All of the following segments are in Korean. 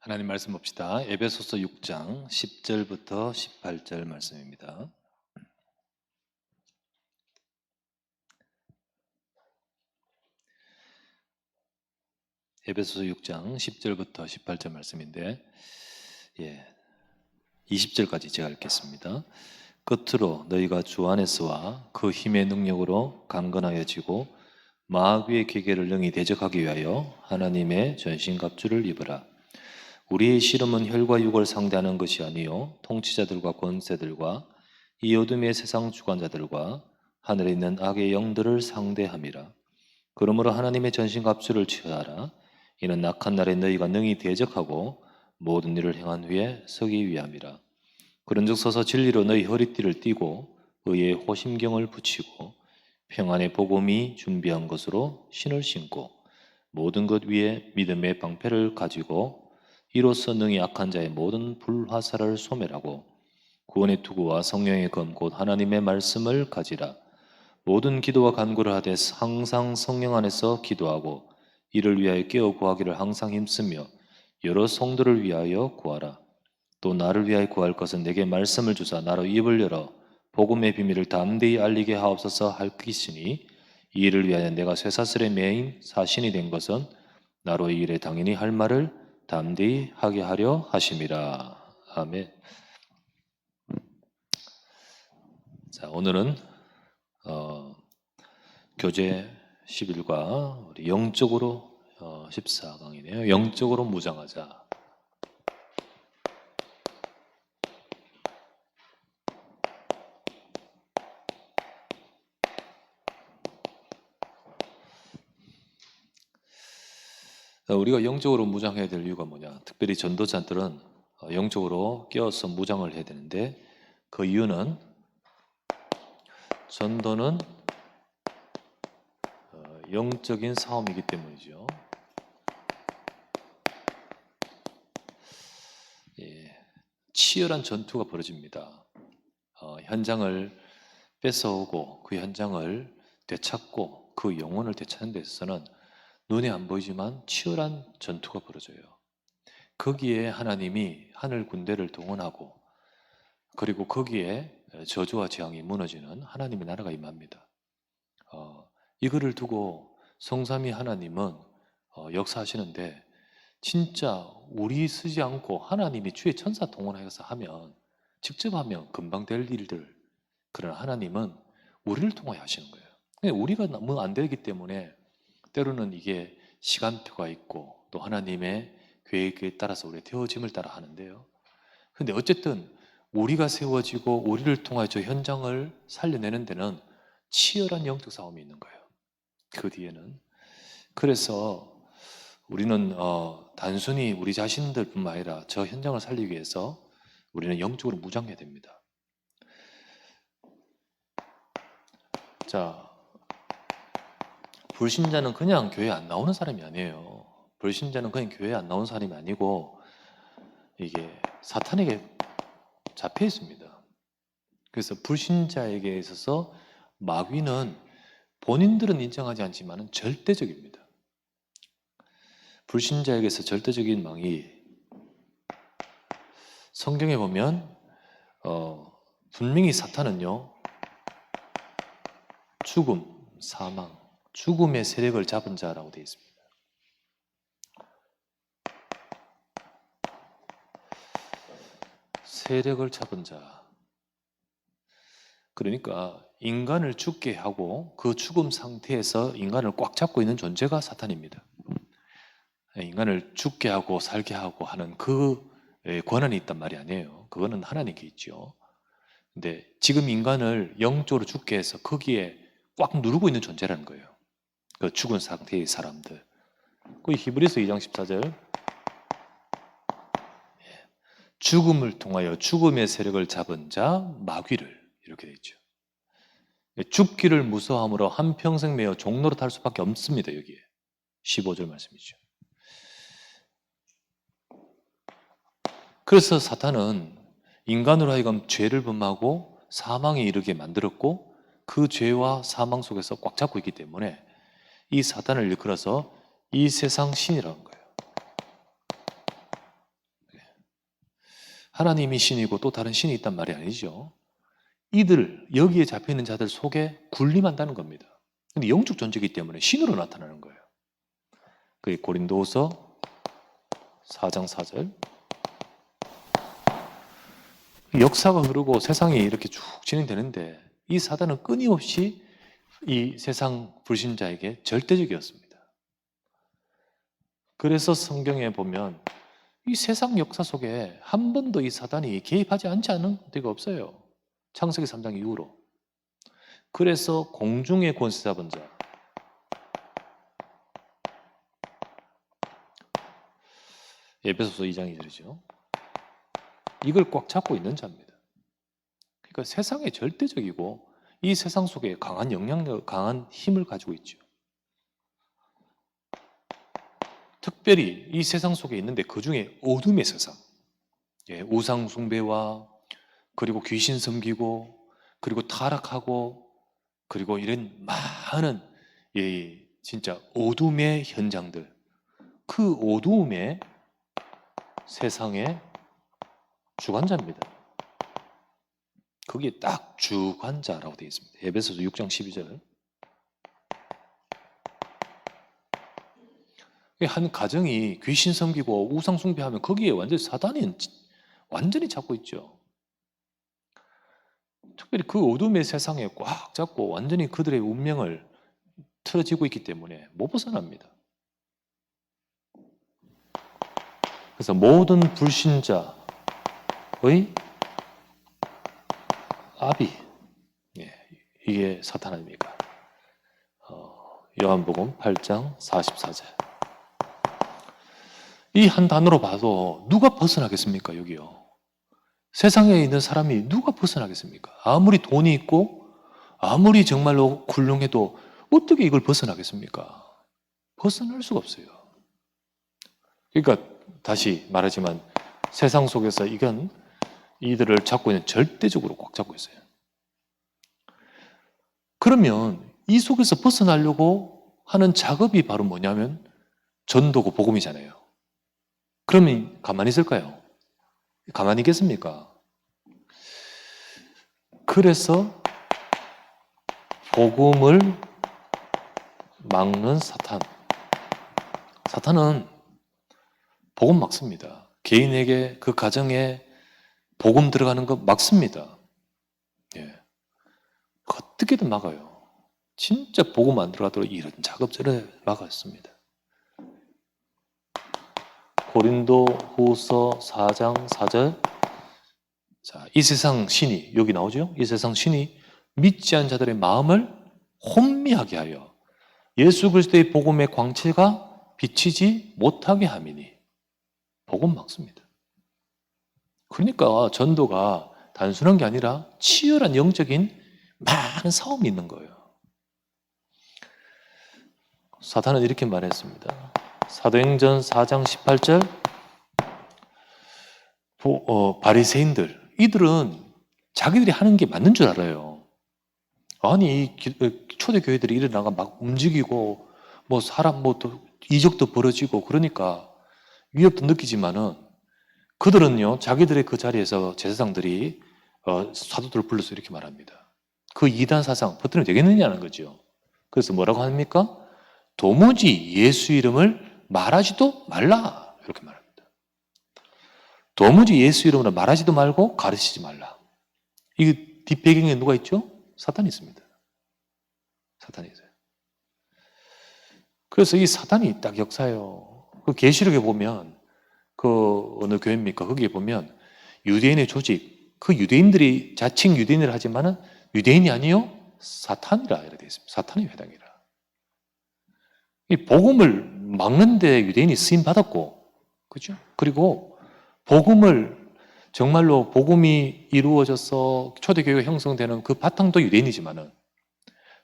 하나님 말씀 봅시다. 에베소서 6장 10절부터 18절 말씀입니다. 에베소서 6장 10절부터 18절 말씀인데 20절까지 제가 읽겠습니다. 끝으로 너희가 주 안에서와 그 힘의 능력으로 강건하여지고 마귀의 기계를 능히 대적하기 위하여 하나님의 전신갑주를 입으라. 우리의 씨름은 혈과 육을 상대하는 것이 아니요 통치자들과 권세들과 이 어둠의 세상 주관자들과 하늘에 있는 악의 영들을 상대함이라. 그러므로 하나님의 전신갑주를 취하라. 이는 악한 날에 너희가 능히 대적하고 모든 일을 행한 후에 서기 위함이라. 그런즉 서서 진리로 너희 허리띠를 띠고 의의 호심경을 붙이고 평안의 복음이 준비한 것으로 신을 신고 모든 것 위에 믿음의 방패를 가지고 이로써 능히 악한 자의 모든 불화살을 소멸하고 구원의 투구와 성령의 검 곧 하나님의 말씀을 가지라. 모든 기도와 간구를 하되 항상 성령 안에서 기도하고 이를 위하여 깨어 구하기를 항상 힘쓰며 여러 성도를 위하여 구하라. 또 나를 위하여 구할 것은 내게 말씀을 주사 나로 입을 열어 복음의 비밀을 담대히 알리게 하옵소서 할 것이니 이 일을 위하여 내가 쇠사슬의 매인 사신이 된 것은 나로 이 일에 당연히 할 말을 담대히 하게 하려 하심이라. 아멘. 자, 오늘은 교재 11과 우리 영적으로 14강이네요. 영적으로 무장하자. 우리가 영적으로 무장해야 될 이유가 뭐냐? 특별히 전도자들은 영적으로 깨어서 무장을 해야 되는데 그 이유는 전도는 영적인 싸움이기 때문이죠. 치열한 전투가 벌어집니다. 현장을 뺏어오고 그 현장을 되찾고 그 영혼을 되찾는 데 있어서는 눈에 안 보이지만 치열한 전투가 벌어져요. 거기에 하나님이 하늘 군대를 동원하고 그리고 거기에 저주와 재앙이 무너지는 하나님의 나라가 임합니다. 이거를 두고 성삼위 하나님은 역사하시는데 진짜 우리 쓰지 않고 하나님이 주의 천사 동원해서 하면 직접 하면 금방 될 일들, 그러나 하나님은 우리를 통하여 하시는 거예요. 근데 우리가 너무 안 되기 때문에 때로는 이게 시간표가 있고 또 하나님의 계획에 따라서 우리의 되어짐을 따라 하는데요. 근데 어쨌든 우리가 세워지고 우리를 통하여 저 현장을 살려내는 데는 치열한 영적 싸움이 있는 거예요. 그 뒤에는. 그래서 우리는 단순히 우리 자신들뿐만 아니라 저 현장을 살리기 위해서 우리는 영적으로 무장해야 됩니다. 자, 불신자는 그냥 교회 안 나오는 사람이 아니에요. 불신자는 그냥 교회 안 나오는 사람이 아니고 이게 사탄에게 잡혀 있습니다. 그래서 불신자에게 있어서 마귀는 본인들은 인정하지 않지만 절대적입니다. 불신자에게서 절대적인 망이 성경에 보면 분명히 사탄은요 죽음, 사망, 죽음의 세력을 잡은 자라고 되어 있습니다. 세력을 잡은 자. 그러니까 인간을 죽게 하고 그 죽음 상태에서 인간을 꽉 잡고 있는 존재가 사탄입니다. 인간을 죽게 하고 살게 하고 하는 그 권한이 있단 말이 아니에요. 그거는 하나님께 있죠. 근데 지금 인간을 영적으로 죽게 해서 거기에 꽉 누르고 있는 존재라는 거예요. 그 죽은 상태의 사람들. 그 히브리서 2장 14절 죽음을 통하여 죽음의 세력을 잡은 자 마귀를 이렇게 되어 있죠. 죽기를 무서워함으로 한평생 매어 종로로 탈 수밖에 없습니다. 여기에 15절 말씀이죠. 그래서 사탄은 인간으로 하여금 죄를 범하고 사망에 이르게 만들었고 그 죄와 사망 속에서 꽉 잡고 있기 때문에 이 사탄을 일컬어서 이 세상 신이라는 거예요. 하나님이 신이고 또 다른 신이 있단 말이 아니죠. 이들, 여기에 잡혀있는 자들 속에 군림한다는 겁니다. 근데 영적 존재이기 때문에 신으로 나타나는 거예요. 그게 고린도후서 4장 4절. 역사가 흐르고 세상이 이렇게 쭉 진행되는데 이 사단은 끊임없이 이 세상 불신자에게 절대적이었습니다. 그래서 성경에 보면 이 세상 역사 속에 한 번도 이 사단이 개입하지 않지 않은 데가 없어요. 창세기 3장 이후로. 그래서 공중의 권세 잡은 자, 에베소서 2장 2절이죠. 이걸 꽉 잡고 있는 자입니다. 그러니까 세상에 절대적이고 이 세상 속에 강한 영향력, 강한 힘을 가지고 있죠. 특별히 이 세상 속에 있는데 그 중에 어둠의 세상, 우상 숭배와 그리고 귀신 섬기고 그리고 타락하고 그리고 이런 많은 진짜 어둠의 현장들, 그 어둠의 세상의 주관자입니다. 거기에 딱 주관자라고 되어 있습니다. 에베소서 6장 12절. 한 가정이 귀신 섬기고 우상 숭배하면 거기에 완전히 사단이 완전히 잡고 있죠. 특별히 그 어둠의 세상에 꽉 잡고 완전히 그들의 운명을 틀어지고 있기 때문에 못 벗어납니다. 그래서 모든 불신자의 아비, 이게 사탄 아닙니까? 요한복음 8장 44절. 이 한 단어로 봐도 누가 벗어나겠습니까? 여기요. 세상에 있는 사람이 누가 벗어나겠습니까? 아무리 돈이 있고 아무리 정말로 훌륭해도 어떻게 이걸 벗어나겠습니까? 벗어날 수가 없어요. 그러니까 다시 말하지만 세상 속에서 이들을 잡고 있는 절대적으로 꽉 잡고 있어요. 그러면 이 속에서 벗어나려고 하는 작업이 바로 뭐냐면 전도고 복음이잖아요. 그러면 가만히 있을까요? 가만히 있겠습니까? 그래서 복음을 막는 사탄. 사탄은 복음 막습니다. 개인에게 그 가정에 복음 들어가는 거 막습니다. 어떻게든 막아요. 진짜 복음 안 들어가도록 이런 작업들을 막았습니다. 고린도후서 4장 4절. 자, 이 세상 신이 여기 나오죠? 이 세상 신이 믿지 않은 자들의 마음을 혼미하게 하여 예수 그리스도의 복음의 광채가 비치지 못하게 함이니. 복음 막습니다. 그러니까 전도가 단순한 게 아니라 치열한 영적인 많은 싸움이 있는 거예요. 사탄은 이렇게 말했습니다. 사도행전 4장 18절. 바리새인들, 이들은 자기들이 하는 게 맞는 줄 알아요. 아니 초대교회들이 일어나가 막 움직이고 뭐 사람 이적도 벌어지고 그러니까 위협도 느끼지만은 그들은요 자기들의 그 자리에서 제사장들이 사도들을 불러서 이렇게 말합니다. 그 이단 사상 버티면 되겠느냐는 거죠. 그래서 뭐라고 합니까? 도무지 예수 이름을 말하지도 말라 이렇게 말합니다. 도무지 예수 이름으로 말하지도 말고 가르치지 말라. 이 뒷배경에 누가 있죠? 사탄이 있습니다. 사탄이 있어요. 그래서 이 사탄이 딱 역사예요. 그 계시록에 보면 그 어느 교회입니까? 거기에 보면 유대인의 조직, 그 유대인들이 자칭 유대인을 하지만은 유대인이 아니요 사탄이라 이렇게 되어 있습니다. 사탄의 회당이라. 이 복음을 막는데 유대인이 쓰임 받았고, 그죠? 그리고 복음을 정말로 복음이 이루어져서 초대교회가 형성되는 그 바탕도 유대인이지만은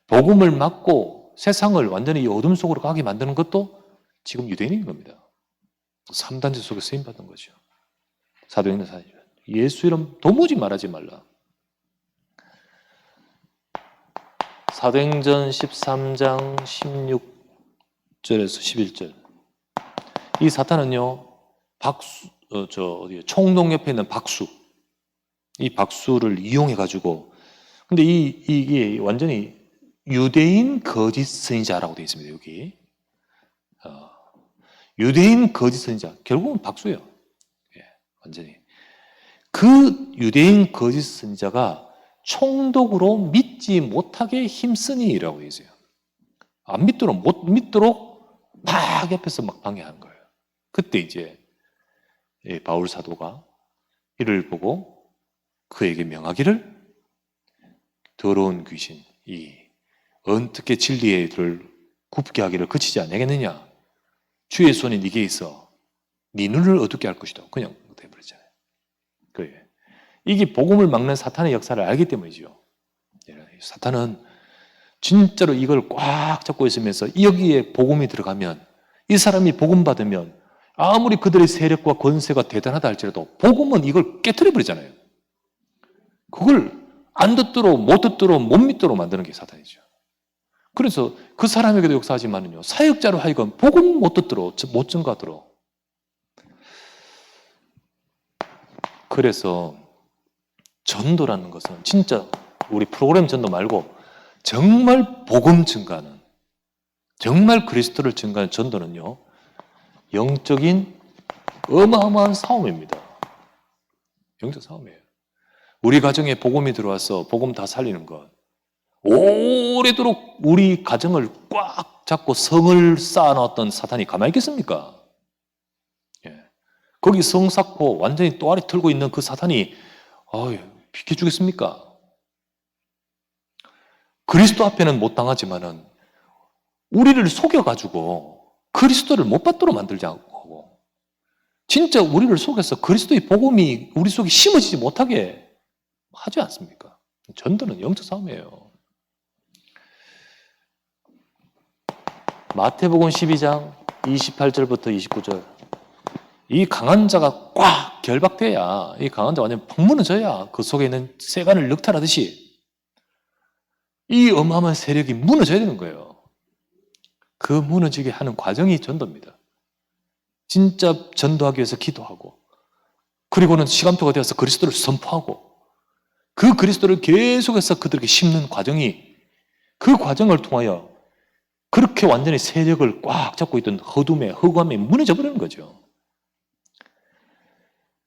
복음을 막고 세상을 완전히 이 어둠 속으로 가게 만드는 것도 지금 유대인인 겁니다. 3단체 속에 쓰임받은 거죠. 사도행전 4장. 예수 이름 도무지 말하지 말라. 사도행전 13장 16절에서 11절. 이 사탄은요 총동 옆에 있는 박수, 이 박수를 이용해 가지고, 근데 이게 완전히 유대인 거짓 선지자라고 되어 있습니다. 여기 유대인 거짓 선지자, 결국은 박수예요. 예, 완전히 그 유대인 거짓 선지자가 총독으로 믿지 못하게 힘쓰니라고 되어 있어요. 안 믿도록, 못 믿도록 막 옆에서 막 방해하는 거예요. 그때 이제 바울 사도가 이를 보고 그에게 명하기를, 더러운 귀신, 어떻게 진리의 들을 굽게 하기를 그치지 않겠느냐? 주의 손이 네게 있어 네 눈을 어둡게 할 것이다. 그냥 돼버렸잖아요. 그게 이게 복음을 막는 사탄의 역사를 알기 때문이죠. 사탄은 진짜로 이걸 꽉 잡고 있으면서 여기에 복음이 들어가면, 이 사람이 복음 받으면 아무리 그들의 세력과 권세가 대단하다 할지라도 복음은 이걸 깨트려 버리잖아요. 그걸 안 듣도록, 못 듣도록, 못 믿도록 만드는 게 사탄이죠. 그래서 그 사람에게도 역사하지만은요, 사역자로 하여금 복음 못 듣도록, 못 증거하도록. 그래서 전도라는 것은 진짜 우리 프로그램 전도 말고 정말 복음 증가하는, 정말 그리스도를 증가하는 전도는요, 영적인 어마어마한 싸움입니다. 영적 싸움이에요. 우리 가정에 복음이 들어와서 복음 다 살리는 것, 오래도록 우리 가정을 꽉 잡고 성을 쌓아놨던 사탄이 가만히 있겠습니까? 예. 거기 성 쌓고 완전히 또아리 틀고 있는 그 사탄이 비켜주겠습니까? 그리스도 앞에는 못 당하지만은 우리를 속여가지고 그리스도를 못 받도록 만들지 않고, 진짜 우리를 속여서 그리스도의 복음이 우리 속에 심어지지 못하게 하지 않습니까? 전도는 영적 싸움이에요. 마태복음 12장 28절부터 29절. 이 강한 자가 꽉 결박돼야, 이 강한 자 완전 팍 무너져야 그 속에 있는 세간을 늑탈하듯이 이 어마어마한 세력이 무너져야 되는 거예요. 그 무너지게 하는 과정이 전도입니다. 진짜 전도하기 위해서 기도하고, 그리고는 시간표가 되어서 그리스도를 선포하고, 그 그리스도를 계속해서 그들에게 심는 과정이, 그 과정을 통하여 그렇게 완전히 세력을 꽉 잡고 있던 허둠에, 허구함에 무너져 버리는 거죠.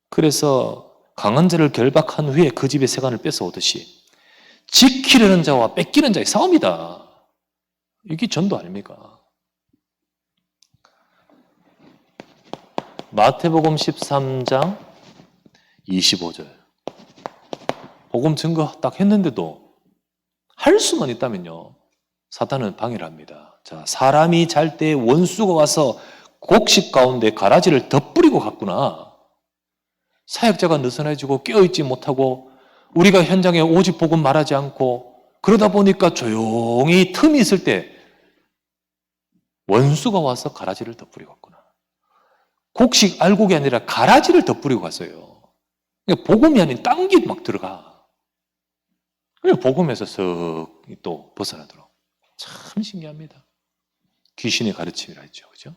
그래서 강한 자를 결박한 후에 그 집의 세간을 뺏어오듯이 지키려는 자와 뺏기는 자의 싸움이다. 이게 전도 아닙니까? 마태복음 13장 25절. 복음 증거 딱 했는데도 할 수만 있다면요, 사탄은 방해를 합니다. 자, 사람이 잘 때 원수가 와서 곡식 가운데 가라지를 덧뿌리고 갔구나. 사역자가 느슨해지고 깨어있지 못하고 우리가 현장에 오직 복음 말하지 않고 그러다 보니까 조용히 틈이 있을 때 원수가 와서 가라지를 덧뿌리고 갔구나. 곡식 알곡이 아니라 가라지를 덧뿌리고 갔어요. 그러니까 복음이 아닌 딴 게 막 들어가. 그러니까 복음에서 썩 또 벗어나도록. 참 신기합니다. 귀신의 가르침이라 했죠. 그죠?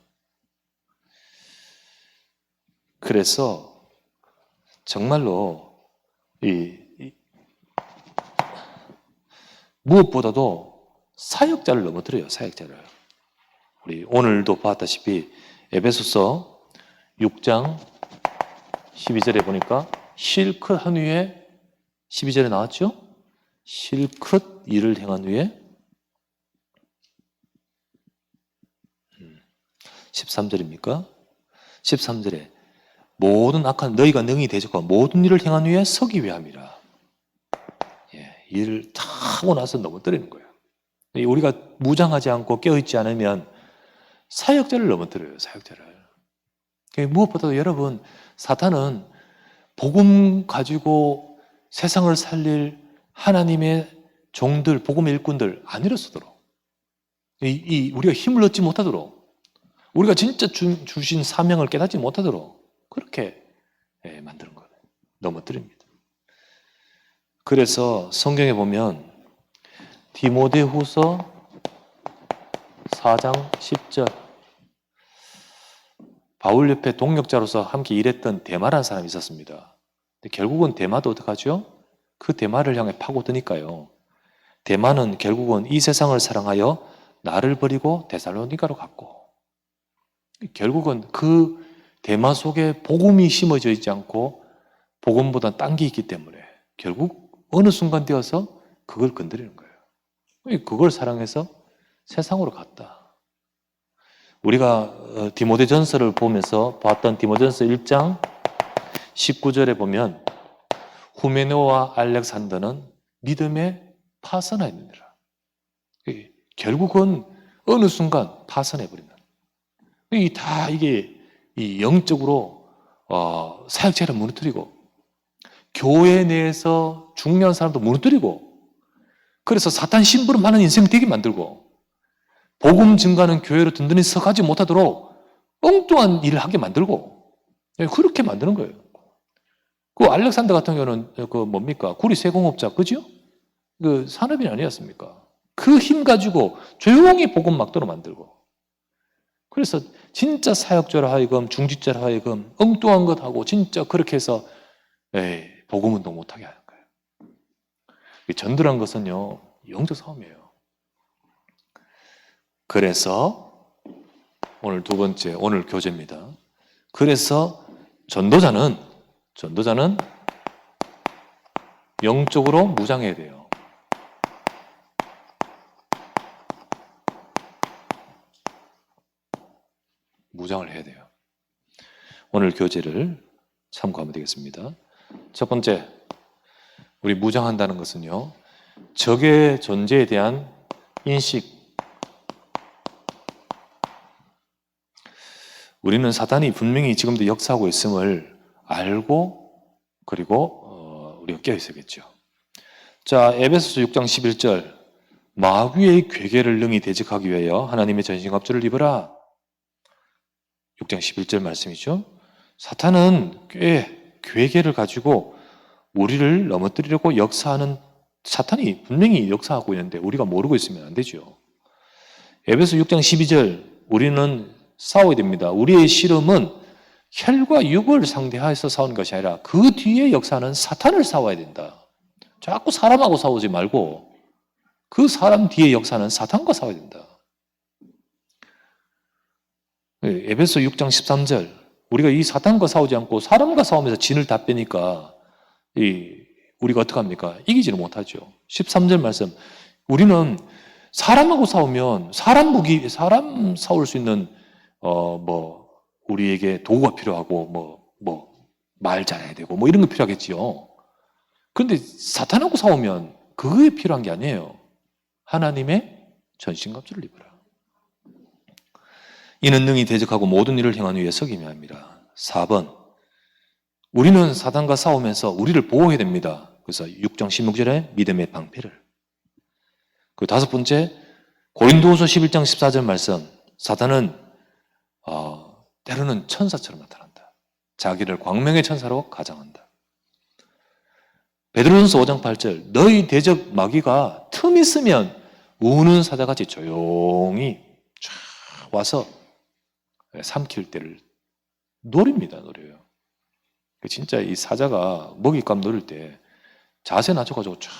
그래서 정말로 무엇보다도 사역자를 넘어뜨려요. 사역자를. 우리 오늘도 봤다시피 에베소서 6장 12절에 보니까 실컷 한 후에, 12절에 나왔죠? 실컷 일을 행한 후에 13절입니까? 13절에 모든 악한 너희가 능히 대적하고 모든 일을 행한 후에 서기 위함이라. 일을 다 하고 나서 넘어뜨리는 거예요. 우리가 무장하지 않고 깨어있지 않으면 사역자를 넘어뜨려요. 사역자를. 무엇보다도 여러분, 사탄은 복음 가지고 세상을 살릴 하나님의 종들, 복음의 일꾼들 안 일어서도록, 우리가 힘을 얻지 못하도록, 우리가 진짜 주신 사명을 깨닫지 못하도록 그렇게 만드는 거예요. 넘어뜨립니다. 그래서 성경에 보면 디모데후서 4장 10절, 바울 옆에 동역자로서 함께 일했던 데마라는 사람이 있었습니다. 근데 결국은 데마도 어떡하죠? 그 데마를 향해 파고드니까요. 데마는 결국은 이 세상을 사랑하여 나를 버리고 데살로니가로 갔고, 결국은 그 데마 속에 복음이 심어져 있지 않고 복음보다 딴 게 있기 때문에 결국 어느 순간 되어서 그걸 건드리는 거예요. 그걸 사랑해서 세상으로 갔다. 우리가 디모데전서를 보면서 봤던 디모데전서 1장 19절에 보면 후메네오와 알렉산더는 믿음에 파선하였느니라. 결국은 어느 순간 파선해버린다. 이게 이 영적으로 사역자를 무너뜨리고 교회 내에서 중요한 사람도 무너뜨리고, 그래서 사탄 심부름하는 인생 되게 만들고, 복음 증가는 교회로 든든히 서가지 못하도록 엉뚱한 일을 하게 만들고, 그렇게 만드는 거예요. 그 알렉산더 같은 경우는 그 뭡니까? 구리 세공업자, 그죠? 그 산업인 아니었습니까? 그 힘 가지고 조용히 복음 막도로 만들고, 그래서 진짜 사역자로 하여금, 중직자로 하여금 엉뚱한 것 하고 진짜 그렇게 해서 복음 운동 못하게 하는 거예요. 전도란 것은요, 영적 싸움이에요. 그래서 오늘 두 번째, 오늘 교재입니다. 그래서 전도자는 영적으로 무장해야 돼요. 무장을 해야 돼요. 오늘 교재를 참고하면 되겠습니다. 첫 번째, 우리 무장한다는 것은요, 적의 존재에 대한 인식. 우리는 사탄이 분명히 지금도 역사하고 있음을 알고, 그리고 우리가 깨어있어야겠죠. 자, 에베소서 6장 11절, 마귀의 괴계를 능히 대적하기 위하여 하나님의 전신갑주를 입으라. 6장 11절 말씀이죠. 사탄은 꽤 괴계를 가지고 우리를 넘어뜨리려고 역사하는, 사탄이 분명히 역사하고 있는데 우리가 모르고 있으면 안 되죠. 에베소 6장 12절, 우리는 싸워야 됩니다. 우리의 씨름은 혈과 육을 상대하여서 싸우는 것이 아니라 그 뒤에 역사하는 사탄을 싸워야 된다. 자꾸 사람하고 싸우지 말고 그 사람 뒤에 역사하는 사탄과 싸워야 된다. 에베소 6장 13절, 우리가 이 사탄과 싸우지 않고 사람과 싸우면서 진을 다 빼니까 우리가 어떻게 합니까? 이기지를 못하죠. 13절 말씀, 우리는 사람하고 싸우면 사람 싸울 수 있는 우리에게 도구가 필요하고 말 잘해야 되고 이런 거 필요하겠지요. 그런데 사탄하고 싸우면 그게 필요한 게 아니에요. 하나님의 전신갑주를 입으라. 이는 능히 대적하고 모든 일을 행하는 위에 서기며 합니다. 4번, 우리는 사탄과 싸우면서 우리를 보호해야 됩니다. 그래서 6장 16절에 믿음의 방패를. 그 다섯 번째, 고린도후서 11장 14절 말씀, 사탄은 때로는 천사처럼 나타난다. 자기를 광명의 천사로 가장한다. 베드로전서 5장 8절, 너희 대적 마귀가 틈 있으면 우는 사자같이 조용히 쫙 와서 삼킬 때를 노려요. 진짜 이 사자가 먹잇감 노릴 때 자세 낮춰가지고 쫙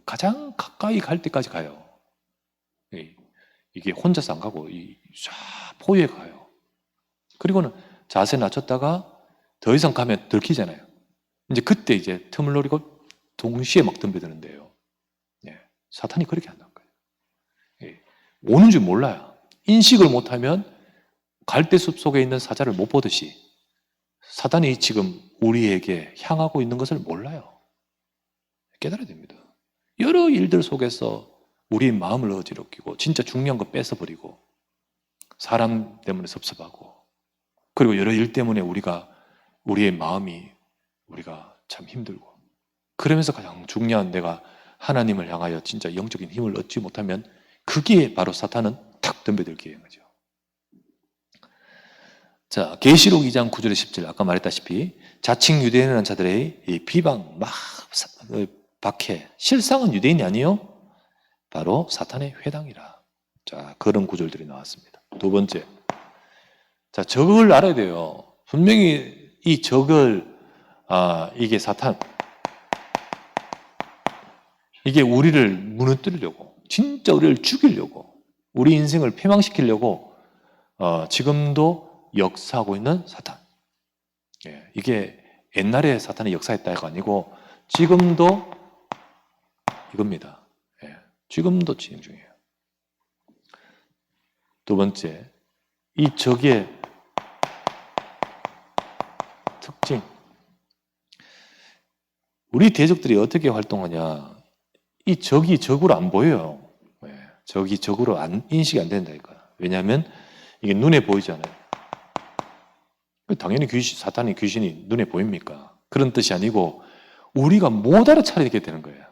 가장 가까이 갈 때까지 가요. 이게 혼자서 안 가고 쫙 포위해 가요. 그리고는 자세 낮췄다가 더 이상 가면 들키잖아요. 이제 그때 이제 틈을 노리고 동시에 막 덤벼드는데요. 사탄이 그렇게 한다는 거예요. 오는 줄 몰라요. 인식을 못하면 갈대숲 속에 있는 사자를 못 보듯이 사탄이 지금 우리에게 향하고 있는 것을 몰라요. 깨달아야 됩니다. 여러 일들 속에서 우리의 마음을 어지럽히고 진짜 중요한 거 뺏어버리고 사람 때문에 섭섭하고 그리고 여러 일 때문에 우리의 마음이 우리가 참 힘들고 그러면서 가장 중요한 내가 하나님을 향하여 진짜 영적인 힘을 얻지 못하면 그게 바로 사탄은 탁 덤벼들게 하는 거죠. 자, 계시록 2장 9절에 10절 아까 말했다시피 자칭 유대인이라는 자들의 이 비방 막 박해 실상은 유대인이 아니요 바로 사탄의 회당이라. 자, 그런 구절들이 나왔습니다. 두 번째, 자, 적을 알아야 돼요. 분명히 이 적을, 이게 사탄, 이게 우리를 무너뜨리려고, 진짜 우리를 죽이려고, 우리 인생을 패망시키려고 지금도 역사하고 있는 사탄. 예, 이게 옛날에 사탄이 역사했다가 아니고 지금도 이겁니다. 예, 지금도 진행 중이에요. 두 번째, 이 적의 특징. 우리 대적들이 어떻게 활동하냐. 이 적이 적으로 안 보여요. 예, 적이 적으로 인식이 안 된다니까요. 왜냐하면 이게 눈에 보이잖아요. 당연히 사탄이 귀신이 눈에 보입니까? 그런 뜻이 아니고 우리가 못 알아차리게 되는 거예요.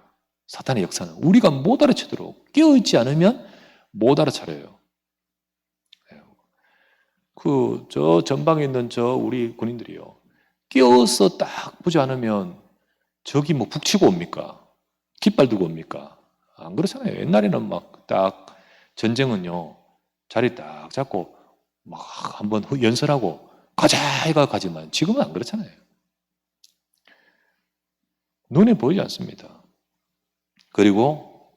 사탄의 역사는 우리가 못 알아채도록 깨어있지 않으면 못 알아차려요. 저 전방에 있는 우리 군인들이요. 깨어서 딱 보지 않으면 적이 뭐 북치고 옵니까? 깃발 들고 옵니까? 안 그렇잖아요. 옛날에는 막 딱 전쟁은요. 자리 딱 잡고 막 한번 연설하고 가자 해가 가지만 지금은 안 그렇잖아요. 눈에 보이지 않습니다. 그리고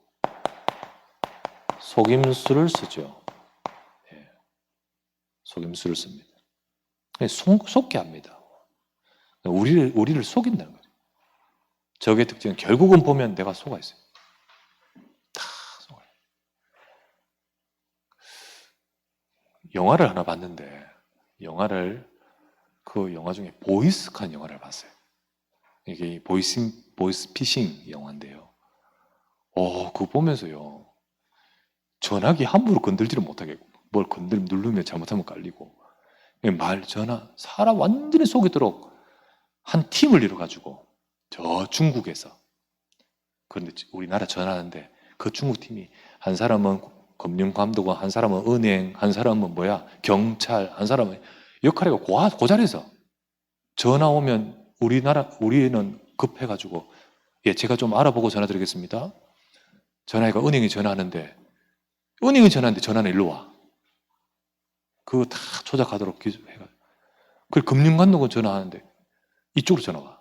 속임수를 쓰죠. 예. 속임수를 씁니다. 속게 합니다. 우리를 속인다는 거죠. 적의 특징은 결국은 보면 내가 속아 있어요. 다 속아요. 영화를 하나 봤는데 그 영화 중에 보이스칸 영화를 봤어요. 이게 보이스피싱 영화인데요. 그거 보면서요. 전화기 함부로 건들지를 못하겠고, 뭘 누르면 잘못하면 깔리고, 전화, 사람 완전히 속이도록 한 팀을 이뤄가지고, 저 중국에서, 그런데 우리나라 전화하는데, 그 중국 팀이, 한 사람은 금융감독원, 한 사람은 은행, 한 사람은 경찰, 한 사람은 역할이 고잘해서, 전화 오면 우리는 급해가지고, 예, 제가 좀 알아보고 전화 드리겠습니다. 전화기가 은행에 전화하는데 전화는 일로 와. 그거 다 조작하도록 해가지고. 그 금융감독원 전화하는데 이쪽으로 전화가.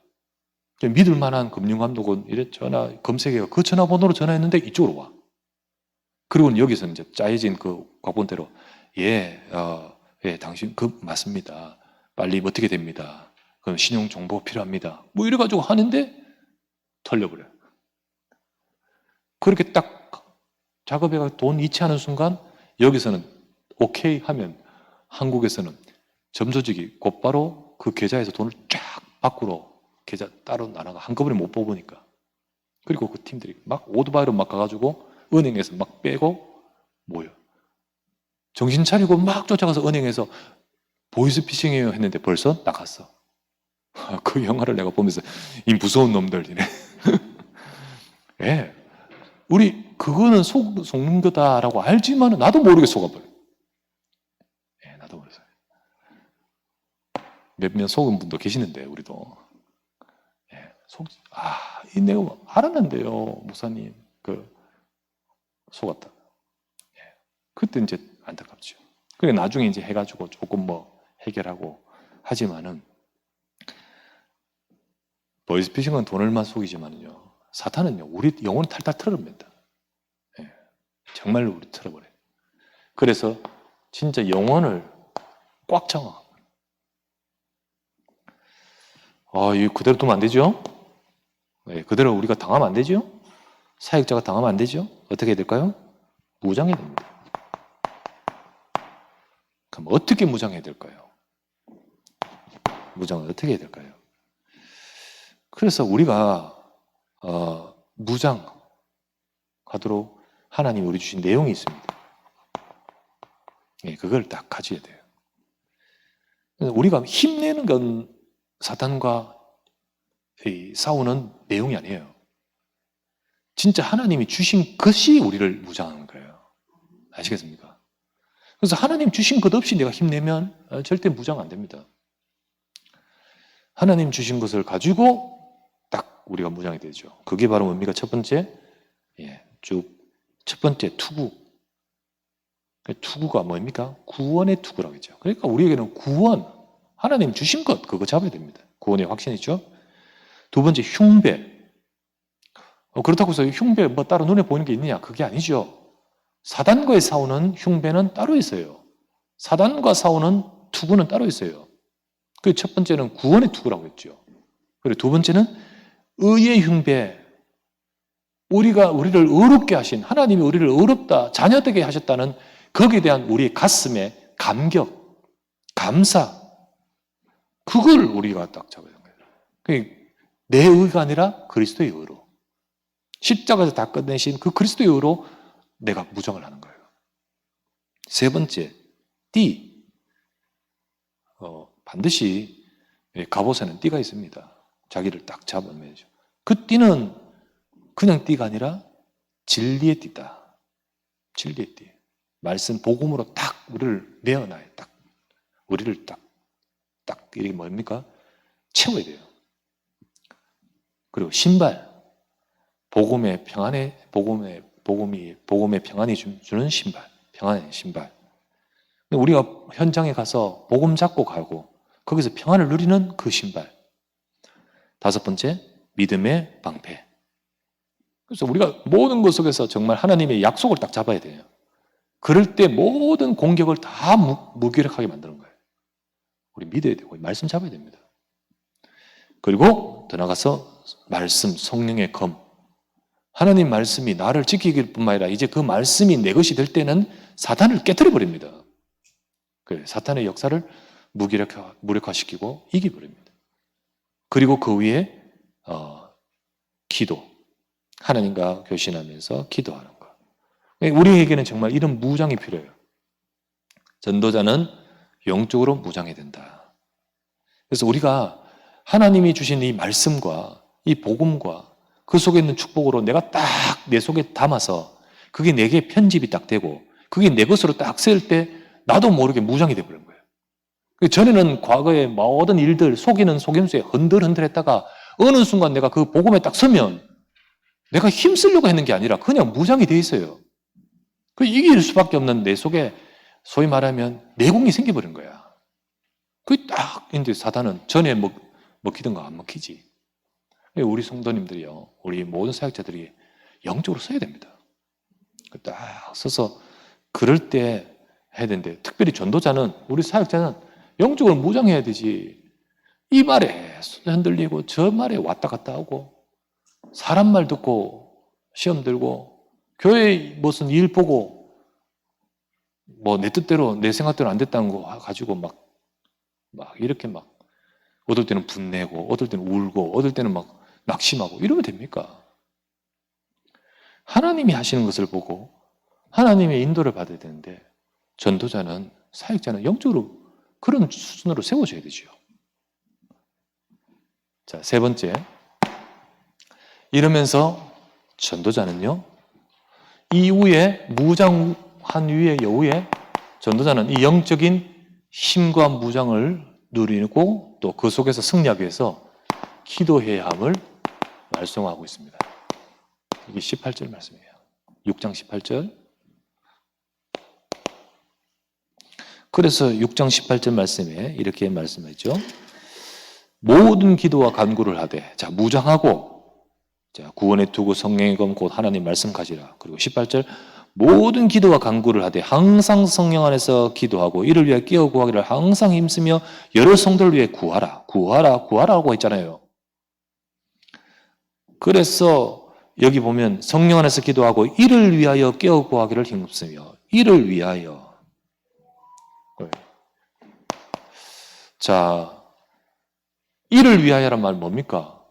믿을 만한 금융감독원 이래 전화 검색해가 그 전화번호로 전화했는데 이쪽으로 와. 그리고 여기서는 이제 짜여진 그 각본대로 예, 당신 맞습니다. 빨리 어떻게 됩니다. 그럼 신용 정보 필요합니다. 뭐 이래가지고 하는데 털려버려요. 그렇게 딱 작업해가 돈 이체하는 순간 여기서는 오케이 하면 한국에서는 점조직이 곧바로 그 계좌에서 돈을 쫙 밖으로 계좌 따로 나눠가 한꺼번에 못 뽑으니까. 그리고 그 팀들이 막 오토바이로 막 가가지고 은행에서 막 빼고 모여. 정신 차리고 막 쫓아가서 은행에서 보이스피싱이에요 했는데 벌써 나갔어. 그 영화를 내가 보면서 이 무서운 놈들 이래. 예. 그거는 속는 거다라고 알지만 나도 모르게 속아버려. 예, 나도 모르겠어요. 몇몇 속은 분도 계시는데, 우리도. 예, 이 내용 알았는데요, 목사님. 속았다. 예, 그때 이제 안타깝죠. 그래, 나중에 이제 해가지고 조금 해결하고 하지만은, 보이스피싱은 돈을만 속이지만요, 사탄은요, 우리 영혼을 탈탈 털어버립니다. 예, 정말로 우리 털어버려요. 그래서 진짜 영혼을 꽉 잡아. 이거 그대로 두면 안 되죠? 네, 그대로 우리가 당하면 안 되죠? 사역자가 당하면 안 되죠? 어떻게 해야 될까요? 무장해야 됩니다. 그럼 어떻게 무장해야 될까요? 무장을 어떻게 해야 될까요? 그래서 우리가 무장하도록 하나님이 우리 주신 내용이 있습니다. 네, 그걸 딱 가져야 돼요. 우리가 힘내는 건 사탄과 싸우는 내용이 아니에요. 진짜 하나님이 주신 것이 우리를 무장하는 거예요. 아시겠습니까? 그래서 하나님 주신 것 없이 내가 힘내면 절대 무장 안 됩니다. 하나님 주신 것을 가지고 딱 우리가 무장이 되죠. 그게 바로 뭡니까? 첫 번째 투구. 투구가 뭡니까? 구원의 투구라고 했죠. 그러니까 우리에게는 구원, 하나님 주신 것, 그거 잡아야 됩니다. 구원의 확신이죠. 두 번째, 흉배. 그렇다고 해서 흉배 뭐 따로 눈에 보이는 게 있느냐? 그게 아니죠. 사단과의 싸우는 흉배는 따로 있어요. 사단과 싸우는 투구는 따로 있어요. 그 첫 번째는 구원의 투구라고 했죠. 그리고 두 번째는 의의 흉배. 우리를 의롭게 하신, 하나님이 우리를 의롭다, 자녀되게 하셨다는 거기에 대한 우리의 가슴의 감격, 감사, 그걸 우리가 딱 잡아야 되는 거예요. 내 의가 아니라 그리스도의 의로, 십자가에서 다 끝내신 그 그리스도의 의로 내가 무장을 하는 거예요. 세 번째, 띠. 반드시 갑옷에는 띠가 있습니다. 자기를 딱 잡아내죠. 그 띠는 그냥 띠가 아니라 진리의 띠다. 진리의 띠. 말씀, 복음으로 딱 우리를 내어놔요. 딱. 우리를 딱 이게 뭡니까? 채워야 돼요. 그리고 신발. 복음의 평안이 주는 신발. 평안의 신발. 우리가 현장에 가서 복음 잡고 가고 거기서 평안을 누리는 그 신발. 다섯 번째, 믿음의 방패. 그래서 우리가 모든 것 속에서 정말 하나님의 약속을 딱 잡아야 돼요. 그럴 때 모든 공격을 다 무기력하게 만드는 거예요. 우리 믿어야 되고 말씀 잡아야 됩니다. 그리고 더 나가서 말씀, 성령의 검. 하나님 말씀이 나를 지키길 뿐만 아니라 이제 그 말씀이 내 것이 될 때는 사탄을 깨트려 버립니다. 사탄의 역사를 무력화시키고 이기버립니다. 그리고 그 위에 기도. 하나님과 교신하면서 기도하는 것. 우리에게는 정말 이런 무장이 필요해요. 전도자는 영적으로 무장해야 된다. 그래서 우리가 하나님이 주신 이 말씀과 이 복음과 그 속에 있는 축복으로 내가 딱 내 속에 담아서 그게 내게 편집이 딱 되고 그게 내 것으로 딱 쓰일 때 나도 모르게 무장이 되어버린 거예요. 전에는 과거의 모든 일들 속이는 속임수에 흔들흔들했다가 어느 순간 내가 그 복음에 딱 서면 내가 힘쓰려고 했는 게 아니라 그냥 무장이 돼 있어요. 그 이길 수밖에 없는 내 속에 소위 말하면 내공이 생겨버린 거야. 그게 딱 있는데 사단은 전에 먹히던 거 안 먹히지. 우리 성도님들이요, 우리 모든 사역자들이 영적으로 써야 됩니다. 딱 써서 그럴 때 해야 되는데 특별히 전도자는 우리 사역자는 영적으로 무장해야 되지. 이 말에 흔들리고 저 말에 왔다 갔다 하고 사람 말 듣고 시험 들고 교회 무슨 일 보고 내 뜻대로 내 생각대로 안 됐다는 거 가지고 막 이렇게 어떨 때는 분내고 어떨 때는 울고 어떨 때는 낙심하고 이러면 됩니까? 하나님이 하시는 것을 보고 하나님의 인도를 받아야 되는데 전도자는 사역자는 영적으로 그런 수준으로 세워져야 되죠. 자, 세 번째. 이러면서 전도자는요, 이후에 무장한 이후에 전도자는 이 영적인 힘과 무장을 누리고 또 그 속에서 승리하기 위해서 기도해야 함을 말씀하고 있습니다. 이게 18절 말씀이에요. 6장 18절. 그래서 6장 18절 말씀에 이렇게 말씀했죠. 모든 기도와 간구를 하되, 자, 무장하고, 자, 구원의 투구, 성령의 검, 곧 하나님 말씀 가지라. 그리고 18절, 모든 기도와 간구를 하되 항상 성령 안에서 기도하고 이를 위해 깨어 구하기를 항상 힘쓰며 여러 성도를 위해 구하라고 했잖아요. 그래서 여기 보면 성령 안에서 기도하고 이를 위하여 깨어 구하기를 힘쓰며 이를 위하여. 자, 이를 위하여란 말 뭡니까?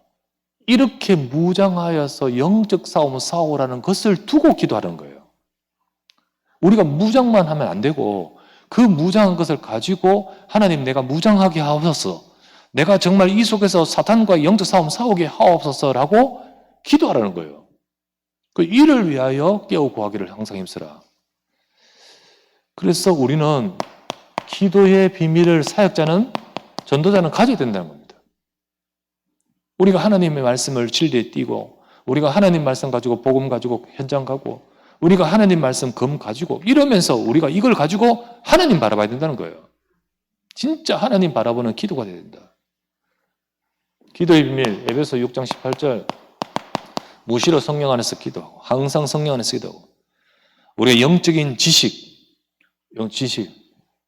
이렇게 무장하여서 영적 싸움을 싸우라는 것을 두고 기도하는 거예요. 우리가 무장만 하면 안 되고 그 무장한 것을 가지고 하나님 내가 무장하게 하옵소서, 내가 정말 이 속에서 사탄과 영적 싸움 싸우게 하옵소서라고 기도하라는 거예요. 그 일을 위하여 깨어 구하기를 항상 힘쓰라. 그래서 우리는 기도의 비밀을 사역자는 전도자는 가져야 된다는 겁니다. 우리가 하나님의 말씀을 진리에 띄고 우리가 하나님 말씀 가지고 복음 가지고 현장 가고 우리가 하나님 말씀 검 가지고 이러면서 우리가 이걸 가지고 하나님 바라봐야 된다는 거예요. 진짜 하나님 바라보는 기도가 돼야 된다. 기도의 비밀 에베소 6장 18절 무시로 성령 안에서 기도하고 항상 성령 안에서 기도하고 우리의 영적인 지식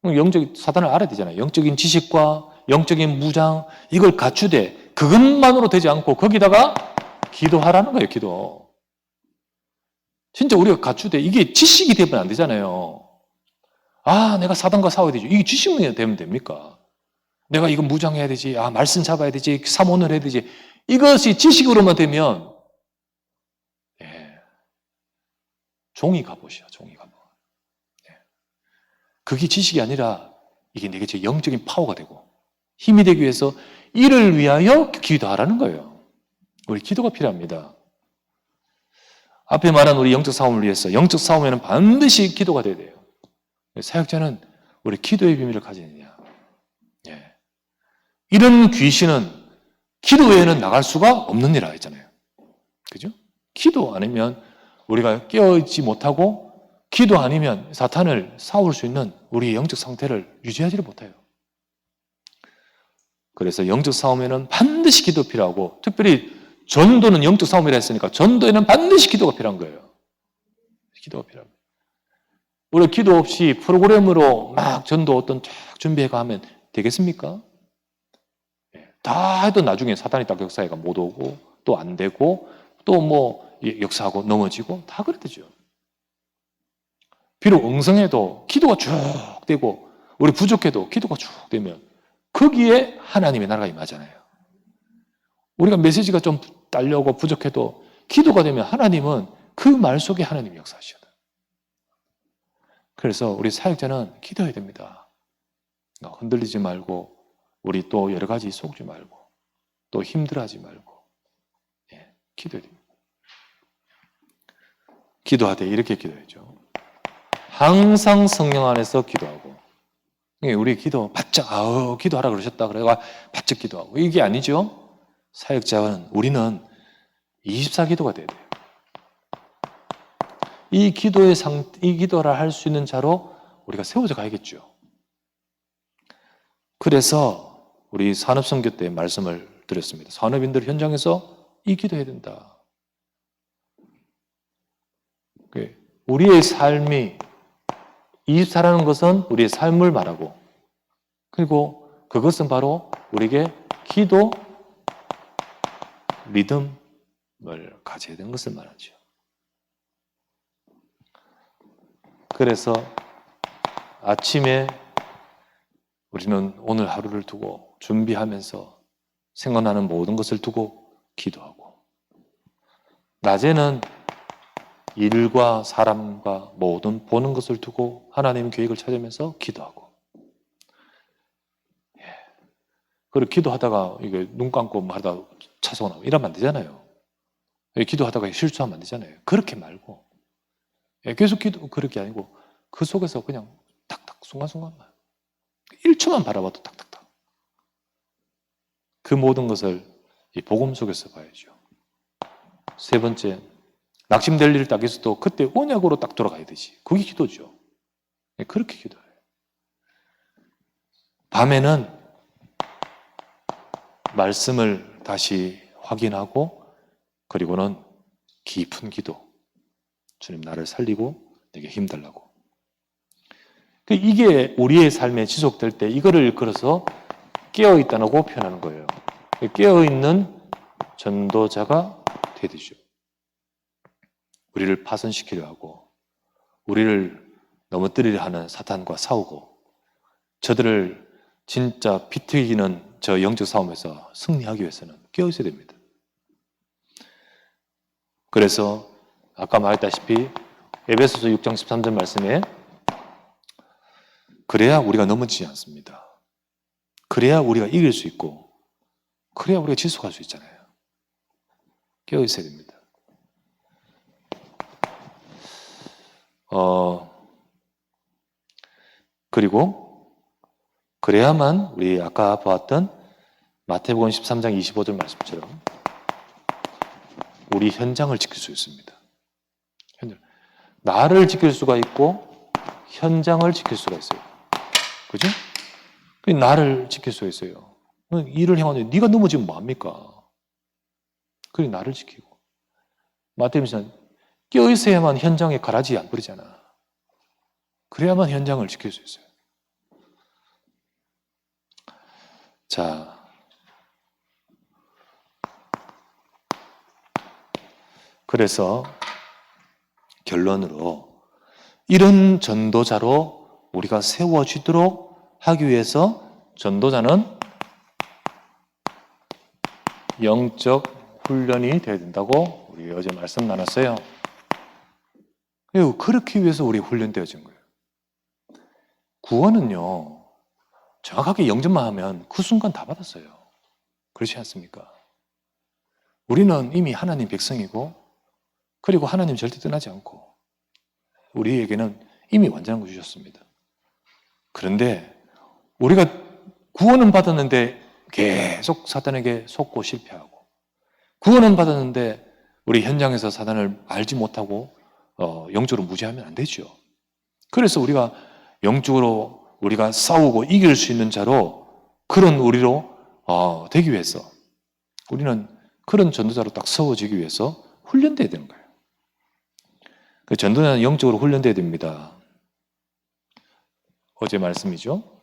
영적 사단을 알아야 되잖아요. 영적인 지식과 영적인 무장 이걸 갖추되 그것만으로 되지 않고 거기다가 기도하라는 거예요. 기도. 진짜 우리가 갖추되 이게 지식이 되면 안 되잖아요. 아, 내가 사단과 싸워야 되죠. 이게 지식만 되면 됩니까? 내가 이거 무장해야 되지. 아, 말씀 잡아야 되지. 사모를 해야 되지. 이것이 지식으로만 되면 종이 갑옷이야. 종이 갑옷. 그게 지식이 아니라 이게 내게 제 영적인 파워가 되고 힘이 되기 위해서 이를 위하여 기도하라는 거예요. 우리 기도가 필요합니다. 앞에 말한 우리 영적 싸움을 위해서 영적 싸움에는 반드시 기도가 돼야 돼요. 사역자는 우리 기도의 비밀을 가지느냐. 이런 귀신은 기도 외에는 나갈 수가 없는 일이라 했잖아요. 그죠? 기도 아니면 우리가 깨어있지 못하고 기도 아니면 사탄을 싸울 수 있는 우리의 영적 상태를 유지하지를 못해요. 그래서 영적 싸움에는 반드시 기도 필요하고 특별히 전도는 영적 싸움이라 했으니까 전도에는 반드시 기도가 필요한 거예요. 기도가 필요합니다. 우리 기도 없이 프로그램으로 막 전도 어떤 쫙 준비해가 하면 되겠습니까? 다 해도 나중에 사탄이 딱 역사해가 못 오고 또 안 되고 또 뭐 역사하고 넘어지고 다 그래 되죠. 비록 엉성해도 기도가 쭉 되고 우리 부족해도 기도가 쭉 되면 거기에 하나님의 나라가 임하잖아요. 우리가 메시지가 좀 딸려고 부족해도 기도가 되면 하나님은 그 말 속에 하나님이 역사하셔요. 그래서 우리 사역자는 기도해야 됩니다. 흔들리지 말고 우리 또 여러 가지 속지 말고 또 힘들어하지 말고 기도해야 됩니다. 기도하되 이렇게 기도해야죠. 항상 성령 안에서 기도하고 우리 기도 바짝 기도하라 그러셨다 그래가 바짝 기도하고 이게 아니죠. 사역자는 우리는 24기도가 돼야 돼요. 이 기도를 할 수 있는 자로 우리가 세워져 가야겠죠. 그래서 우리 산업선교 때 말씀을 드렸습니다. 산업인들 현장에서 이 기도해야 된다. 우리의 삶이 24라는 것은 우리의 삶을 말하고 그리고 그것은 바로 우리에게 기도, 믿음을 가져야 되는 것을 말하죠. 그래서 아침에 우리는 오늘 하루를 두고 준비하면서 생각나는 모든 것을 두고 기도하고 낮에는 일과 사람과 모든 보는 것을 두고 하나님 계획을 찾으면서 기도하고 그리고 기도하다가 이게 눈 감고 뭐 하다 차서나고 이러면 안 되잖아요. 기도하다가 실수하면 안 되잖아요. 그렇게 말고 계속 기도 그렇게 아니고 그 속에서 그냥 탁탁 순간순간만 1초만 바라봐도 탁탁탁 그 모든 것을 이 복음 속에서 봐야죠. 세 번째 낙심될 일을 딱 있어도 그때 언약으로 딱 돌아가야 되지. 그게 기도죠. 그렇게 기도해요. 밤에는 말씀을 다시 확인하고 그리고는 깊은 기도. 주님 나를 살리고 내게 힘달라고. 이게 우리의 삶에 지속될 때 이거를 일컬어서 깨어있다고 표현하는 거예요. 깨어있는 전도자가 되죠. 우리를 파손시키려 하고 우리를 넘어뜨리려 하는 사탄과 싸우고 저들을 진짜 비틀기는 저 영적 싸움에서 승리하기 위해서는 깨어있어야 됩니다. 그래서 아까 말했다시피 에베소서 6장 13절 말씀에 그래야 우리가 넘어지지 않습니다. 그래야 우리가 이길 수 있고 그래야 우리가 지속할 수 있잖아요. 깨어있어야 됩니다. 그리고 그래야만 우리 아까 보았던 마태복음 13장 25절 말씀처럼 우리 현장을 지킬 수 있습니다. 나를 지킬 수가 있고 현장을 지킬 수가 있어요. 그죠? 나를 지킬 수가 있어요. 일을 행하는데 네가 넘어지면 뭐합니까? 그래 나를 지키고. 마태복음에서는 껴있어야만 현장에 가라지 안 버리잖아. 그래야만 현장을 지킬 수 있어요. 자, 그래서 결론으로 이런 전도자로 우리가 세워지도록 하기 위해서 전도자는 영적 훈련이 되어야 된다고 우리 어제 말씀 나눴어요. 그렇게 위해서 우리 훈련되어진 거예요. 구원은요, 정확하게 영접만 하면 그 순간 다 받았어요. 그렇지 않습니까? 우리는 이미 하나님 백성이고, 그리고 하나님 절대 떠나지 않고, 우리에게는 이미 완전한 거 주셨습니다. 그런데 우리가 구원은 받았는데 계속 사단에게 속고 실패하고, 구원은 받았는데 우리 현장에서 사단을 알지 못하고 영적으로 무지하면 안 되죠. 그래서 우리가 영적으로 우리가 싸우고 이길 수 있는 자로 그런 우리로 되기 위해서 우리는 그런 전도자로 딱 세워지기 위해서 훈련돼야 되는 거예요. 그 전도자는 영적으로 훈련돼야 됩니다. 어제 말씀이죠.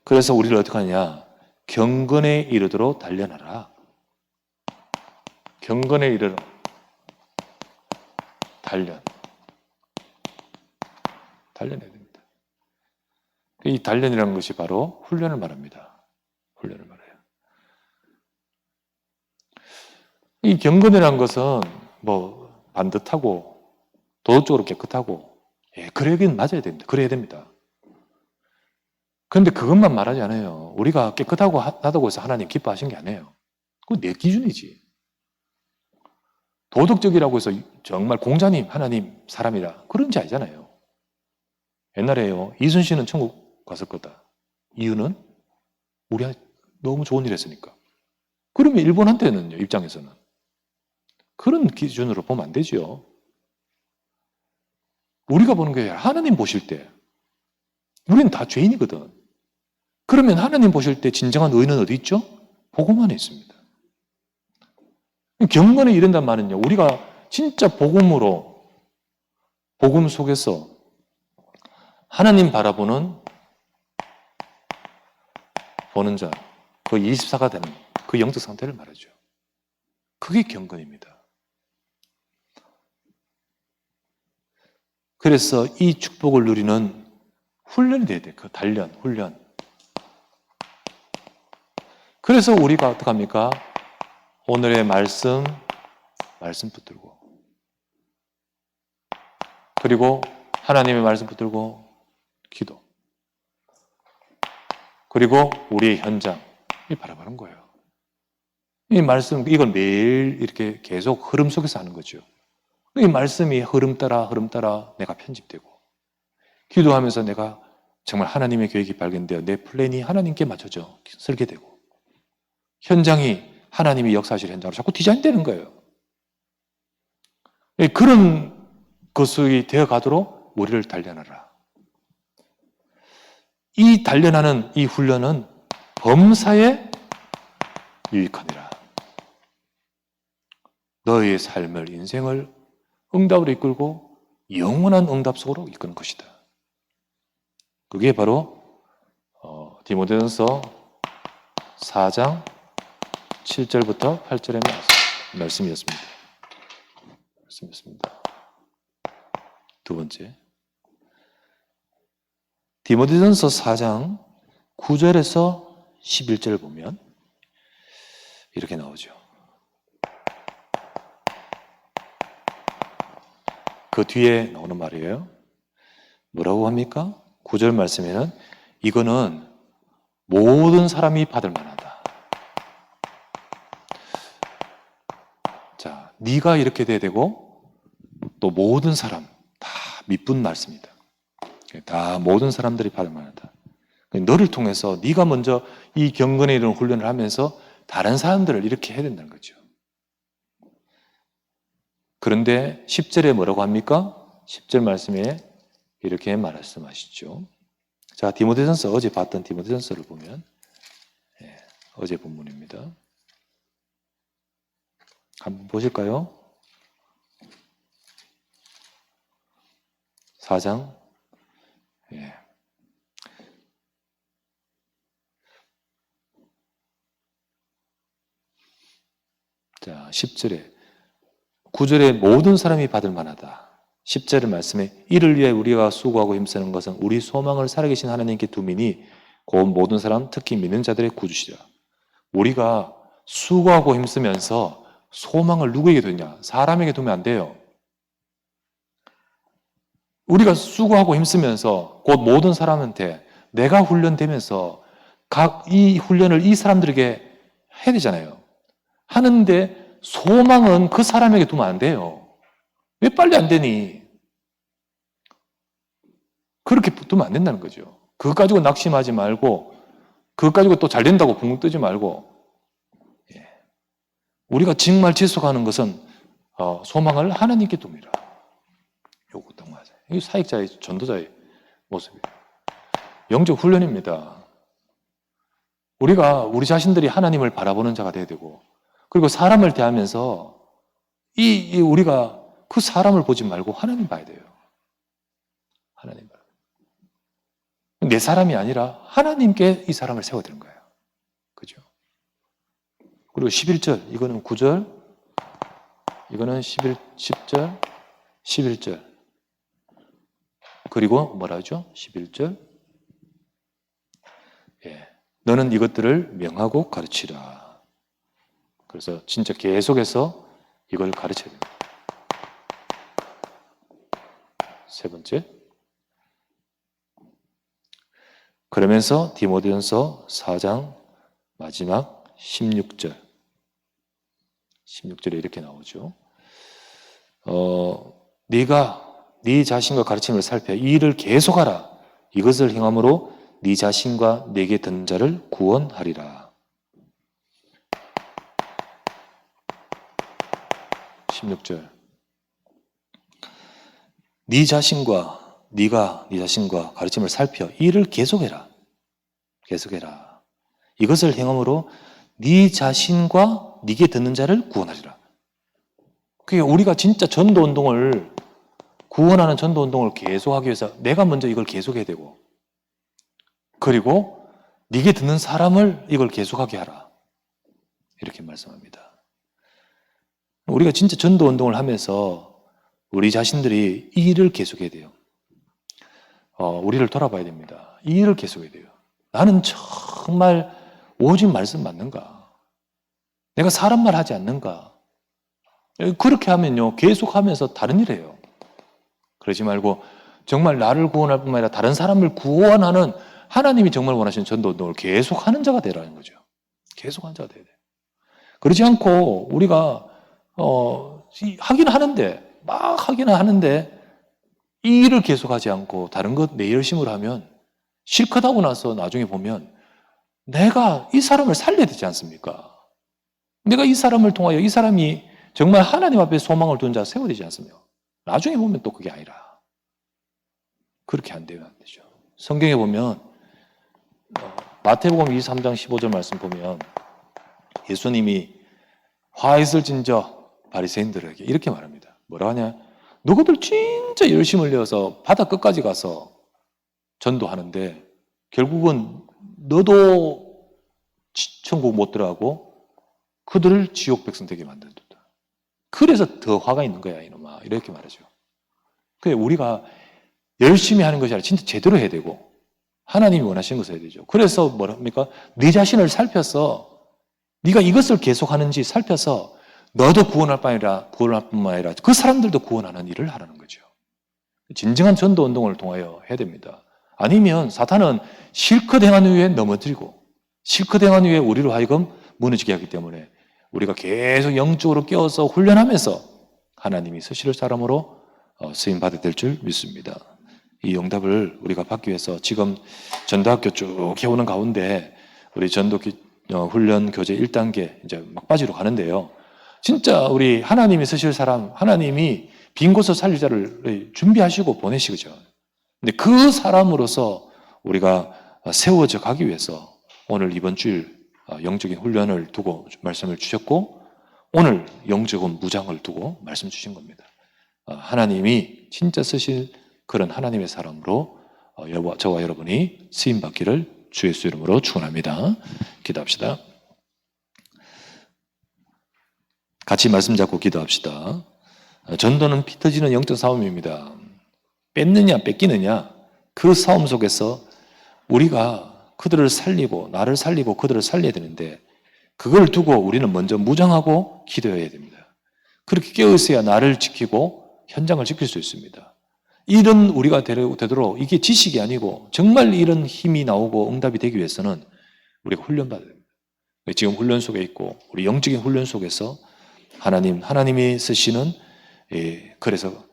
그래서 우리를 어떻게 하냐? 경건에 이르도록 단련하라. 경건에 이르도록 단련해야 됩니다. 이 단련이라는 것이 바로 훈련을 말합니다. 훈련을 말해요. 이 경건이라는 것은 뭐 반듯하고 도덕적으로 깨끗하고 그러긴 맞아야 됩니다. 그래야 됩니다. 그런데 그것만 말하지 않아요. 우리가 깨끗하고 하다고 해서 하나님 기뻐하신 게 아니에요. 그건 내 기준이지. 도덕적이라고 해서 정말 공자님, 하나님, 사람이라 그런지 아니잖아요. 옛날에요. 이순신은 천국 갔을 거다. 이유는 우리가 너무 좋은 일 했으니까. 그러면 일본한테는요, 입장에서는 그런 기준으로 보면 안 되죠. 우리가 보는 게 하나님 보실 때 우리는 다 죄인이거든. 그러면 하나님 보실 때 진정한 의는 어디 있죠? 복음 안에 있습니다. 경건에 이른단 말은요, 우리가 진짜 복음으로, 복음 속에서 하나님 바라보는 보는 자, 그 24가 되는 그 영적 상태를 말하죠. 그게 경건입니다. 그래서 이 축복을 누리는 훈련이 돼야 돼요. 그 단련, 훈련. 그래서 우리가 어떡합니까? 오늘의 말씀 붙들고, 그리고 하나님의 말씀 붙들고 기도, 그리고 우리의 현장이 바라보는 거예요. 이 말씀, 이건 매일 이렇게 계속 흐름 속에서 하는 거죠. 이 말씀이 흐름 따라 내가 편집되고, 기도하면서 내가 정말 하나님의 계획이 발견되어 내 플랜이 하나님께 맞춰져 설계되고, 현장이 하나님이 역사하실 현장으로 자꾸 디자인되는 거예요. 그런 것이 되어가도록 우리를 단련하라. 이 단련하는 이 훈련은 범사에 유익하니라. 너의 삶을, 인생을 응답으로 이끌고 영원한 응답 속으로 이끄는 것이다. 그게 바로 디모데전서 4장 7절부터 8절의 말씀이었습니다. 두 번째, 디모데전서 4장 9절에서 11절을 보면 이렇게 나오죠. 그 뒤에 나오는 말이에요. 뭐라고 합니까? 9절 말씀에는 이거는 모든 사람이 받을 만하다. 자, 네가 이렇게 돼야 되고 또 모든 사람 다 밑분 말씀이다. 다 모든 사람들이 받을 만하다. 너를 통해서 네가 먼저 이 경건에 이르는 훈련을 하면서 다른 사람들을 이렇게 해야 된다는 거죠. 그런데 10절에 뭐라고 합니까? 10절 말씀에 이렇게 말씀하시죠. 자, 디모데전서, 어제 봤던 디모데전서를 보면 어제 본문입니다. 한번 보실까요? 4장. 자, 10절에 9절에 모든 사람이 받을 만하다. 10절의 말씀에 이를 위해 우리가 수고하고 힘쓰는 것은 우리 소망을 살아계신 하나님께 두미니 곧 모든 사람 특히 믿는 자들의 구주시라. 우리가 수고하고 힘쓰면서 소망을 누구에게 두냐? 사람에게 두면 안 돼요. 우리가 수고하고 힘쓰면서 곧 모든 사람한테 내가 훈련되면서 각 이 훈련을 이 사람들에게 해야 되잖아요. 하는데 소망은 그 사람에게 두면 안 돼요. 왜 빨리 안 되니? 그렇게 두면 안 된다는 거죠. 그것 가지고 낙심하지 말고 그것 가지고 또 잘 된다고 붕 뜨지 말고 우리가 정말 지속하는 것은 소망을 하나님께 둡니다. 요거 딱 맞아요. 이게 사역자의 전도자의 모습이에요. 영적 훈련입니다. 우리가 우리 자신들이 하나님을 바라보는 자가 돼야 되고 그리고 사람을 대하면서 우리가 그 사람을 보지 말고 하나님 봐야 돼요. 하나님 봐야 돼요. 내 사람이 아니라 하나님께 이 사람을 세워야 되는 거예요. 그죠? 그리고 11절, 이거는 9절, 이거는 10절, 11절. 그리고 뭐라 하죠? 11절. 너는 이것들을 명하고 가르치라. 그래서 진짜 계속해서 이걸 가르쳐야 됩니다. 세 번째. 그러면서 디모데전서 4장 마지막 16절에 이렇게 나오죠. 네가 네 자신과 가르침을 살펴 이 일을 계속하라. 이것을 행함으로 네 자신과 내게 듣는 자를 구원하리라. 16절. 네 자신과 네가 네 자신과 가르침을 살펴 이 일을 계속해라. 계속해라. 이것을 행함으로 네 자신과 네게 듣는 자를 구원하리라. 그게 우리가 진짜 전도운동을 구원하는 전도운동을 계속하기 위해서 내가 먼저 이걸 계속해야 되고 그리고 네게 듣는 사람을 이걸 계속하게 하라. 이렇게 말씀합니다. 우리가 진짜 전도운동을 하면서 우리 자신들이 이 일을 계속해야 돼요. 우리를 돌아봐야 됩니다. 이 일을 계속해야 돼요. 나는 정말 오직 말씀 맞는가? 내가 사람 말 하지 않는가? 그렇게 하면요 계속하면서 다른 일 해요. 그러지 말고 정말 나를 구원할 뿐만 아니라 다른 사람을 구원하는 하나님이 정말 원하시는 전도운동을 계속하는 자가 되라는 거죠. 계속하는 자가 돼야 돼요. 그러지 않고 우리가 하긴 하는데 막 하기는 하는데 이 일을 계속하지 않고 다른 것 내 열심으로 하면 실컷 하고 나서 나중에 보면 내가 이 사람을 살려야 되지 않습니까? 내가 이 사람을 통하여 이 사람이 정말 하나님 앞에 소망을 둔 자 세워야 되지 않습니까? 나중에 보면 또 그게 아니라 그렇게 안 되면 안 되죠. 성경에 보면 마태복음 23장 15절 말씀 보면 예수님이 화 있을진저 바리새인들에게 이렇게 말합니다. 뭐라 하냐? 너희들 진짜 열심을 내어서 바다 끝까지 가서 전도하는데 결국은 너도 천국 못 들어가고 그들을 지옥 백성 되게 만든다. 그래서 더 화가 있는 거야 이놈아. 이렇게 말하죠. 그래 우리가 열심히 하는 것이 아니라 진짜 제대로 해야 되고 하나님이 원하시는 것을 해야 되죠. 그래서 뭐랍니까? 네 자신을 살펴서 네가 이것을 계속하는지 살펴서 너도 구원할 뿐만 아니라 그 사람들도 구원하는 일을 하라는 거죠. 진정한 전도운동을 통하여 해야 됩니다. 아니면 사탄은 실컷 행한 후에 넘어뜨리고 실컷 행한 후에 우리로 하여금 무너지게 하기 때문에 우리가 계속 영적으로 깨어서 훈련하면서 하나님이 쓰실 사람으로 쓰임받아야 될 줄 믿습니다. 이 응답을 우리가 받기 위해서 지금 전도학교 쭉 해오는 가운데 우리 전도 훈련 교재 1단계 이제 막바지로 가는데요. 진짜 우리 하나님이 쓰실 사람, 하나님이 빈 곳을 살릴 자를 준비하시고 보내시죠. 근데 그 사람으로서 우리가 세워져 가기 위해서 오늘 이번 주일 영적인 훈련을 두고 말씀을 주셨고, 오늘 영적인 무장을 두고 말씀 주신 겁니다. 하나님이 진짜 쓰실 그런 하나님의 사람으로 저와 여러분이 쓰임받기를 주 예수 이름으로 축원합니다. 기도합시다. 같이 말씀 잡고 기도합시다. 전도는 피 터지는 영적 싸움입니다. 뺏느냐 뺏기느냐, 그 싸움 속에서 우리가 그들을 살리고 나를 살리고 그들을 살려야 되는데, 그걸 두고 우리는 먼저 무장하고 기도해야 됩니다. 그렇게 깨어있어야 나를 지키고 현장을 지킬 수 있습니다. 이런 우리가 되도록, 이게 지식이 아니고 정말 이런 힘이 나오고 응답이 되기 위해서는 우리가 훈련받아야 됩니다. 지금 훈련 속에 있고, 우리 영적인 훈련 속에서 하나님이 쓰시는, 그래서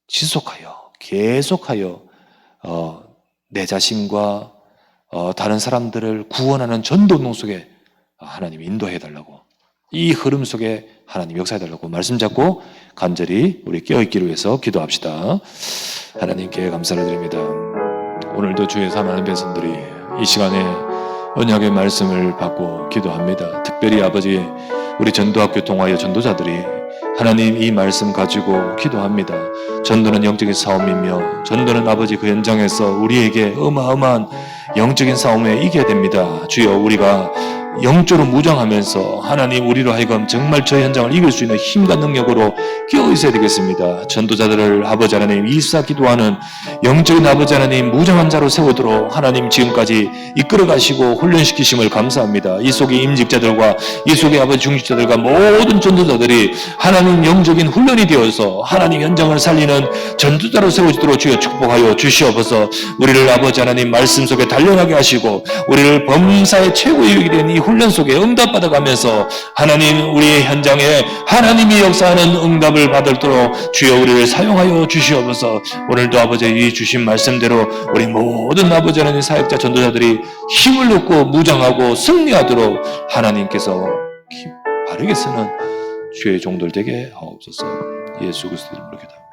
지속하여 계속하여 내 자신과 다른 사람들을 구원하는 전도운동 속에 하나님이 인도해달라고, 이 흐름 속에 하나님 역사해달라고 말씀 잡고 간절히 우리 깨어있기를 위해서 기도합시다. 하나님께 감사를 드립니다. 오늘도 주의 사랑하는 백성들이 이 시간에 언약의 말씀을 받고 기도합니다. 특별히 아버지, 우리 전도학교 동아의 전도자들이 하나님 이 말씀 가지고 기도합니다. 전도는 영적인 싸움이며, 전도는 아버지 그 현장에서 우리에게 어마어마한 영적인 싸움에 이겨야 됩니다. 주여, 우리가 영적으로 무장하면서 하나님 우리로 하여금 정말 저 현장을 이길 수 있는 힘과 능력으로 끼어 있어야 되겠습니다. 전도자들을 아버지 하나님 일사 기도하는 영적인 아버지 하나님 무장한 자로 세우도록 하나님 지금까지 이끌어 가시고 훈련시키심을 감사합니다. 이 속에 임직자들과 이 속에 아버지 중직자들과 모든 전도자들이 하나님 영적인 훈련이 되어서 하나님 현장을 살리는 전도자로 세워지도록 주여 축복하여 주시옵소서. 우리를 아버지 하나님 말씀 속에 단련하게 하시고, 우리를 범사의 최고의 유익이 된 이 훈련 속에 응답받아가면서 하나님 우리의 현장에 하나님이 역사하는 응답을 받도록 주여 우리를 사용하여 주시옵소서. 오늘도 아버지 이 주신 말씀대로 우리 모든 아버지 하나님 사역자 전도자들이 힘을 얻고 무장하고 승리하도록 하나님께서 바르게 쓰는 주의 종들 되게 하옵소서. 예수 그리스도 이름으로 기도합니다.